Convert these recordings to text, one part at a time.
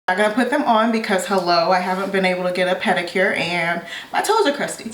I'm gonna put them on because hello, I haven't been able to get a pedicure and my toes are crusty.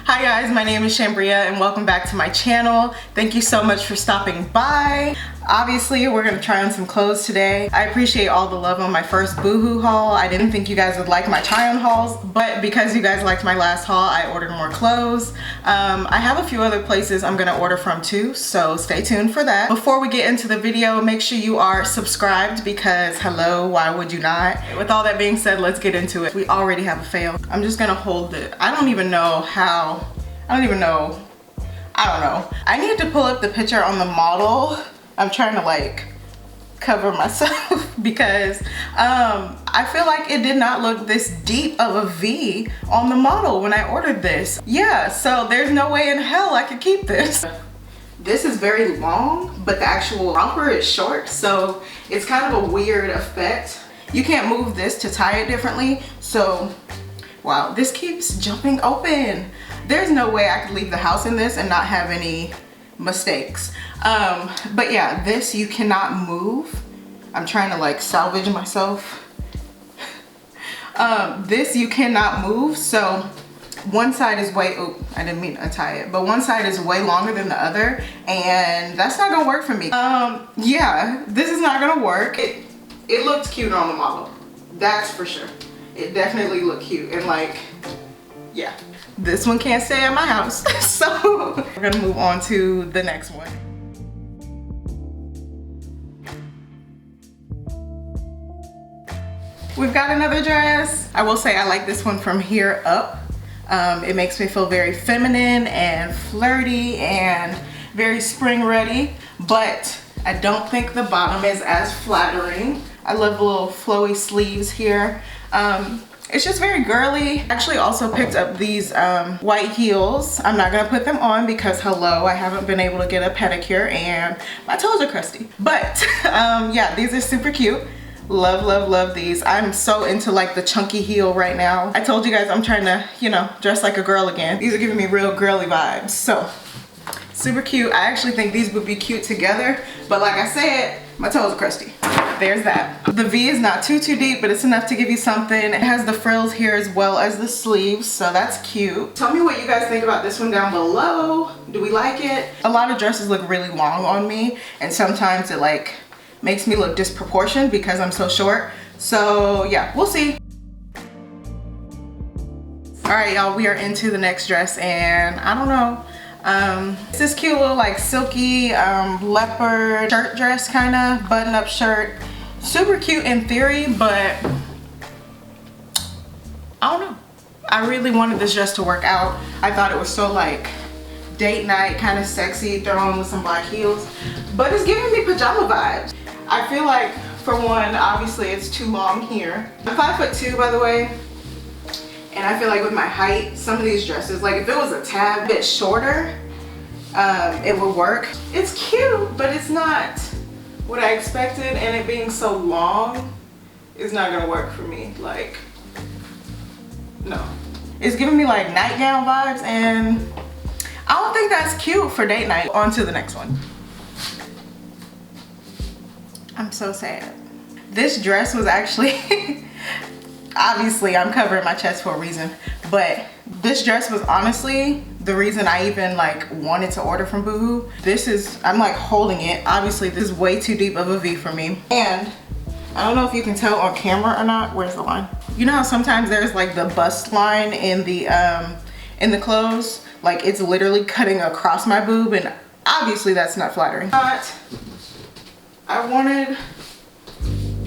Hi guys, my name is Shambria and welcome back to my channel. Thank you so much for stopping by. Obviously, we're gonna try on some clothes today. I appreciate all the love on my first Boohoo haul. I didn't think you guys would like my try-on hauls, but because you guys liked my last haul, I ordered more clothes. I have a few other places I'm gonna order from too, so stay tuned for that. Before we get into the video, make sure you are subscribed because hello, why would you not? With all that being said, let's get into it. We already have a fail. I'm just gonna hold it. I don't know. I need to pull up the picture on the model. I'm trying to like cover myself because I feel like it did not look this deep of a V on the model when I ordered this. Yeah, so there's no way in hell I could keep this. This is very long, but the actual romper is short, so it's kind of a weird effect. You can't move this to tie it differently, so wow, this keeps jumping open. There's no way I could leave the house in this and not have any mistakes. But yeah, this you cannot move. I'm trying to like salvage myself. This you cannot move, so one side is way, oh, I didn't mean to untie it, but one side is way longer than the other, and that's not gonna work for me. Yeah, this is not gonna work. It looked cute on the model, that's for sure. It definitely looked cute, and like, yeah. This one can't stay at my house, so we're gonna move on to the next one. We've got another dress. I will say I like this one from here up. It makes me feel very feminine and flirty and very spring ready, but I don't think the bottom is as flattering. I love the little flowy sleeves here. It's just very girly. I actually also picked up these white heels. I'm not gonna put them on because hello, I haven't been able to get a pedicure and my toes are crusty. But yeah, these are super cute. Love, love, love these. I'm so into like the chunky heel right now. I told you guys I'm trying to, you know, dress like a girl again. These are giving me real girly vibes. So super cute. I actually think these would be cute together, but like I said, my toes are crusty. There's that. The V is not too deep, but it's enough to give you something. It has the frills here as well as the sleeves, so that's cute. Tell me what you guys think about this one down below. Do we like it? A lot of dresses look really long on me, and sometimes it like makes me look disproportionate because I'm so short. So yeah, we'll see. All right, y'all, we are into the next dress, and I don't know. It's this cute little like silky leopard shirt dress, kind of button-up shirt. Super cute in theory, but I don't know. I really wanted this dress to work out. I thought it was so like date night, kind of sexy, thrown with some black heels, but it's giving me pajama vibes. I feel like, for one, obviously it's too long here. I'm 5'2", by the way. And I feel like with my height, some of these dresses, like if it was a tad bit shorter, it would work. It's cute, but it's not what I expected, and it being so long is not gonna work for me. Like, no. It's giving me like nightgown vibes, and I don't think that's cute for date night. On to the next one. I'm so sad. This dress was actually, obviously I'm covering my chest for a reason, but this dress was honestly the reason I even like wanted to order from Boohoo. This is, I'm like holding it. Obviously this is way too deep of a V for me. And I don't know if you can tell on camera or not. Where's the line? You know how sometimes there's like the bust line in the clothes? Like it's literally cutting across my boob, and obviously that's not flattering. But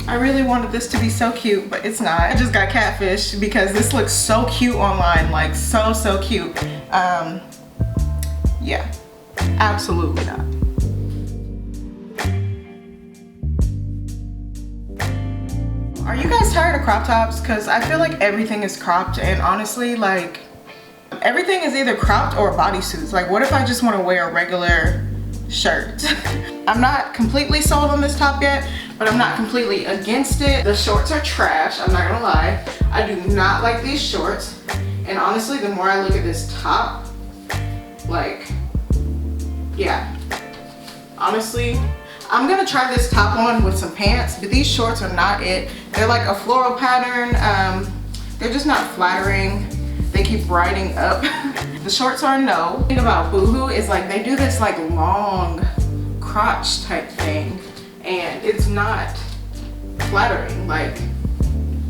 I really wanted this to be so cute, but it's not. I just got catfished because this looks so cute online, like so cute. Yeah, absolutely not. Are you guys tired of crop tops? Because I feel like everything is cropped, and honestly, like everything is either cropped or bodysuits. Like what if I just want to wear a regular shirt? I'm not completely sold on this top yet, but I'm not completely against it. The shorts are trash, I'm not gonna lie. I do not like these shorts. And honestly, the more I look at this top, Like, yeah. Honestly, I'm gonna try this top on with some pants, but these shorts are not it. They're like a floral pattern. They're just not flattering. They keep riding up. The shorts are a no. The thing about Boohoo is like they do this like long crotch type thing, and it's not flattering like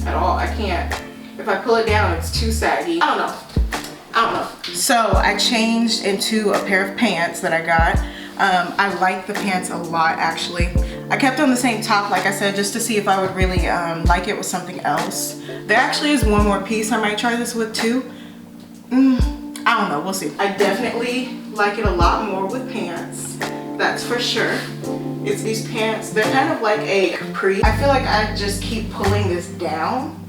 at all. I can't. If I pull it down, it's too saggy. I don't know. So I changed into a pair of pants that I got. I like the pants a lot actually. I kept on the same top like I said just to see if I would really like it with something else. There actually is one more piece I might try this with too. I don't know, we'll see. I definitely like it a lot more with pants, that's for sure. It's these pants, they're kind of like a capri. I feel like I just keep pulling this down.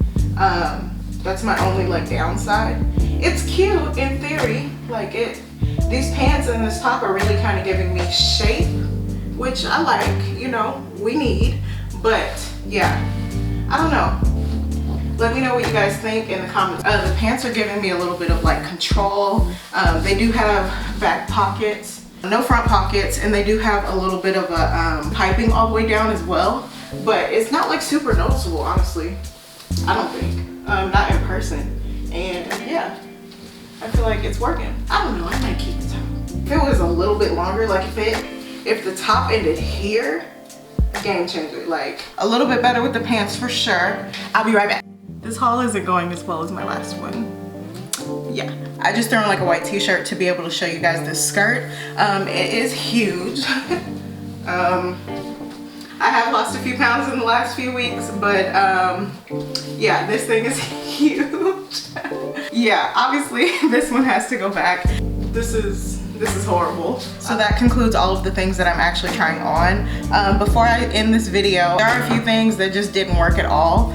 That's my only like downside. It's cute in theory, like it. These pants and this top are really kind of giving me shape, which I like, you know, we need. But yeah, I don't know. Let me know what you guys think in the comments. The pants are giving me a little bit of like control. They do have back pockets, no front pockets, and they do have a little bit of a piping all the way down as well. But it's not like super noticeable, honestly. I don't think, not in person. And yeah, I feel like it's working. I don't know, I might keep the top. If it was a little bit longer, like if the top ended here, game changer. Like a little bit better with the pants for sure. I'll be right back. This haul isn't going as well as my last one. Yeah, I just threw on like a white t-shirt to be able to show you guys this skirt. It is huge. I have lost a few pounds in the last few weeks, but yeah, this thing is huge. Yeah, obviously this one has to go back. This is horrible. So that concludes all of the things that I'm actually trying on. Before I end this video, there are a few things that just didn't work at all.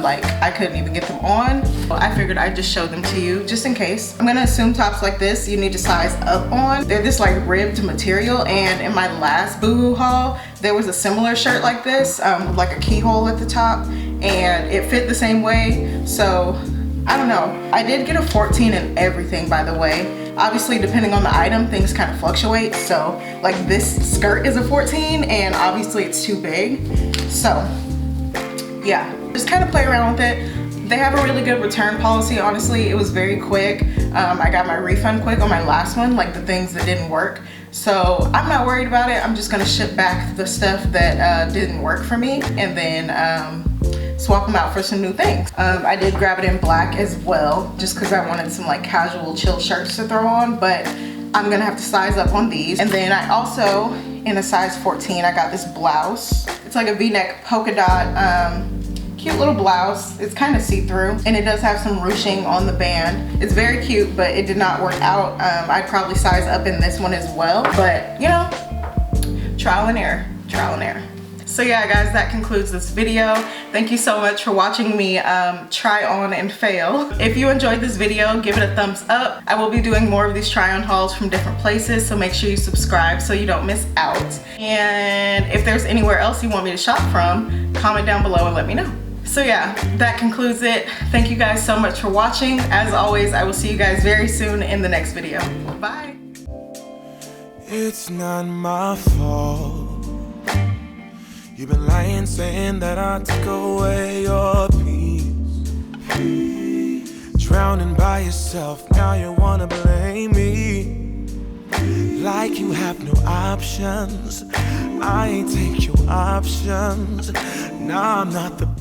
Like I couldn't even get them on. I figured I'd just show them to you just in case. I'm gonna assume tops like this you need to size up on. They're this like ribbed material, and in my last Boohoo haul there was a similar shirt like this with like a keyhole at the top, and it fit the same way. So I don't know. I did get a 14 in everything, by the way. Obviously, depending on the item, things kind of fluctuate. So like this skirt is a 14 and obviously it's too big. So yeah, just kind of play around with it. They have a really good return policy, honestly. It was very quick. I got my refund quick on my last one, like the things that didn't work. So I'm not worried about it. I'm just gonna ship back the stuff that didn't work for me, and then swap them out for some new things. I did grab it in black as well, just because I wanted some like casual chill shirts to throw on, but I'm gonna have to size up on these. And then I also, in a size 14, I got this blouse. It's like a V-neck polka dot, cute little blouse. It's kind of see-through, and it does have some ruching on the band. It's very cute, but it did not work out. I'd probably size up in this one as well, but you know, trial and error, trial and error. So yeah guys, that concludes this video. Thank you so much for watching me try on and fail. If you enjoyed this video, give it a thumbs up. I will be doing more of these try on hauls from different places, so make sure you subscribe so you don't miss out. And if there's anywhere else you want me to shop from, comment down below and let me know. So yeah, that concludes it. Thank you guys so much for watching. As always, I will see you guys very soon in the next video. Bye. It's not my fault. You've been lying, saying that I took away your peace. Drowning by yourself, now you wanna blame me. Like you have no options. I ain't take your options. Now I'm not the